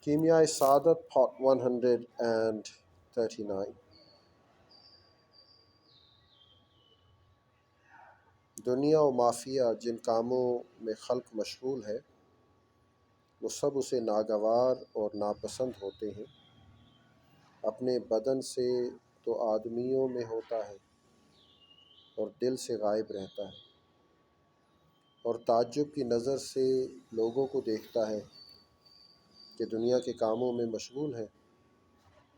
کیمیائے سعادت پارٹ 139۔ دنیا و مافیہ جن کاموں میں خلق مشغول ہے وہ سب اسے ناگوار اور ناپسند ہوتے ہیں۔ اپنے بدن سے تو آدمیوں میں ہوتا ہے اور دل سے غائب رہتا ہے، اور تعجب کی نظر سے لوگوں کو دیکھتا ہے کہ دنیا کے کاموں میں مشغول ہے،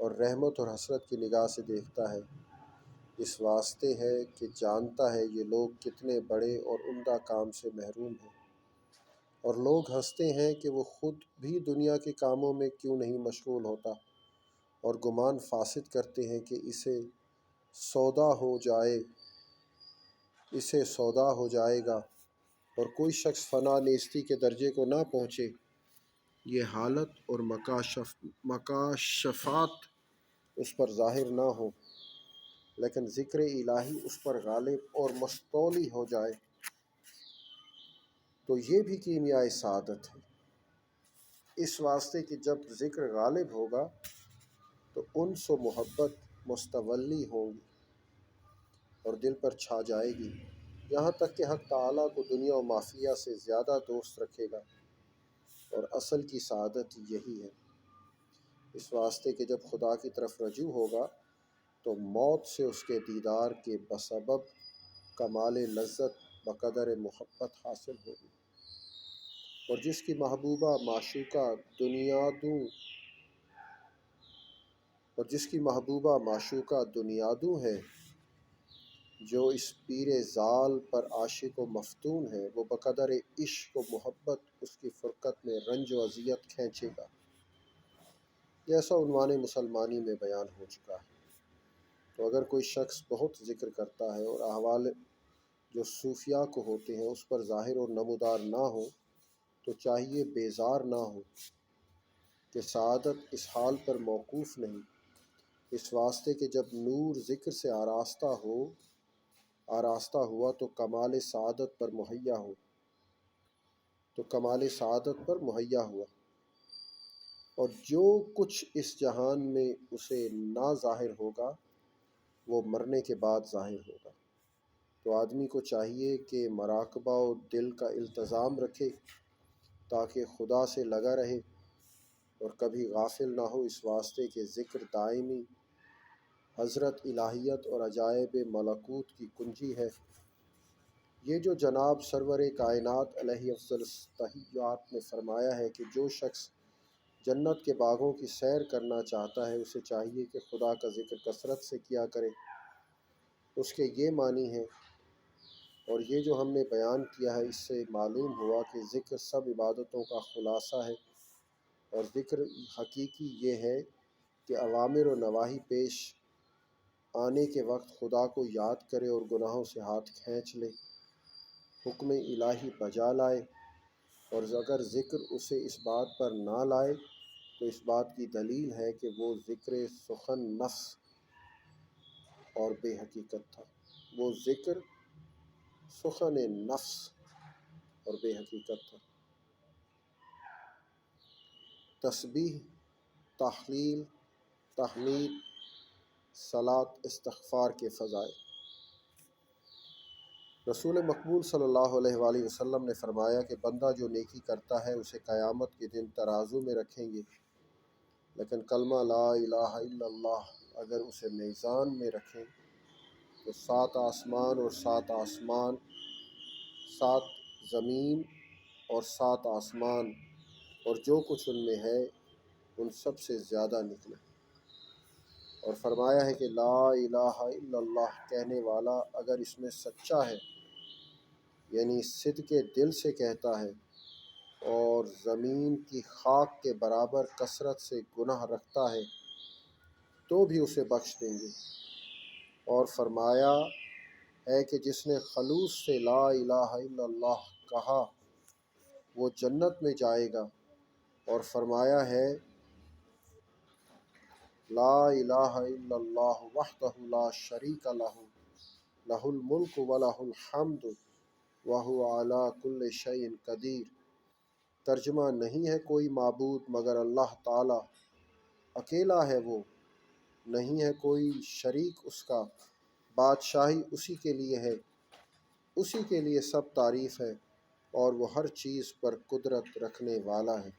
اور رحمت اور حسرت کی نگاہ سے دیکھتا ہے، اس واسطے ہے کہ جانتا ہے یہ لوگ کتنے بڑے اور عمدہ کام سے محروم ہیں، اور لوگ ہنستے ہیں کہ وہ خود بھی دنیا کے کاموں میں کیوں نہیں مشغول ہوتا، اور گمان فاسد کرتے ہیں کہ اسے سودا ہو جائے گا، اور کوئی شخص فنا نیستی کے درجے کو نہ پہنچے، یہ حالت اور مکاشفات اس پر ظاہر نہ ہو، لیکن ذکر الہی اس پر غالب اور مستولی ہو جائے، تو یہ بھی کیمیائے سعادت ہے۔ اس واسطے کہ جب ذکر غالب ہوگا تو انس و محبت مستولی ہوں گی اور دل پر چھا جائے گی، یہاں تک کہ حق تعالیٰ کو دنیا و مافیہ سے زیادہ دوست رکھے گا، اور اصل کی سعادت یہی ہے۔ اس واسطے کہ جب خدا کی طرف رجوع ہوگا تو موت سے اس کے دیدار کے بسبب کمال لذت بقدر محبت حاصل ہوگی، اور جس کی محبوبہ معشوقہ دنیادوں ہے، جو اس پیر زال پر عاشق و مفتون ہے، وہ بقدر عشق و محبت اس کی فرقت میں رنج و اذیت کھینچے گا، جیسا عنوان مسلمانی میں بیان ہو چکا ہے۔ تو اگر کوئی شخص بہت ذکر کرتا ہے اور احوال جو صوفیاء کو ہوتے ہیں اس پر ظاہر اور نمودار نہ ہو، تو چاہیے بیزار نہ ہو کہ سعادت اس حال پر موقوف نہیں، اس واسطے کہ جب نور ذکر سے آراستہ ہوا تو کمال سعادت پر مہیا ہوا، اور جو کچھ اس جہان میں اسے نہ ظاہر ہوگا وہ مرنے کے بعد ظاہر ہوگا۔ تو آدمی کو چاہیے کہ مراقبہ و دل کا التزام رکھے تاکہ خدا سے لگا رہے اور کبھی غافل نہ ہو، اس واسطے کہ ذکر دائمی حضرت الہیت اور عجائب ملکوت کی کنجی ہے۔ یہ جو جناب سرور کائنات علیہ افضل التحیات نے فرمایا ہے کہ جو شخص جنت کے باغوں کی سیر کرنا چاہتا ہے اسے چاہیے کہ خدا کا ذکر کثرت سے کیا کرے، اس کے یہ معنی ہے، اور یہ جو ہم نے بیان کیا ہے اس سے معلوم ہوا کہ ذکر سب عبادتوں کا خلاصہ ہے، اور ذکر حقیقی یہ ہے کہ اوامر و نواہی پیش آنے کے وقت خدا کو یاد کرے اور گناہوں سے ہاتھ کھینچ لے، حکم الہی بجا لائے، اور اگر ذکر اسے اس بات پر نہ لائے تو اس بات کی دلیل ہے کہ وہ ذکر سخن نفس اور بے حقیقت تھا۔ تسبیح، تحلیل، تحمید، صلاۃ، استغفار کے فضائل۔ رسول مقبول صلی اللہ علیہ وآلہ وسلم نے فرمایا کہ بندہ جو نیکی کرتا ہے اسے قیامت کے دن ترازو میں رکھیں گے، لیکن کلمہ لا الہ الا اللہ اگر اسے میزان میں رکھیں تو 7 آسمان اور 7 زمین اور 7 آسمان اور جو کچھ ان میں ہے ان سب سے زیادہ نکلے، اور فرمایا ہے کہ لا الہ الا اللہ کہنے والا اگر اس میں سچا ہے، یعنی صدق دل سے کہتا ہے، اور زمین کی خاک کے برابر کثرت سے گناہ رکھتا ہے تو بھی اسے بخش دیں گے، اور فرمایا ہے کہ جس نے خلوص سے لا الہ الا اللہ کہا وہ جنت میں جائے گا، اور فرمایا ہے لا الہ الا اللہ وحدہ لا شریک لہ لہ الملک و لہ الحمد وہو علی کل شیء قدیر، ترجمہ نہیں ہے کوئی معبود مگر اللہ تعالی، اکیلا ہے وہ، نہیں ہے کوئی شریک اس کا، بادشاہی اسی کے لیے ہے، اسی کے لیے سب تعریف ہے، اور وہ ہر چیز پر قدرت رکھنے والا ہے۔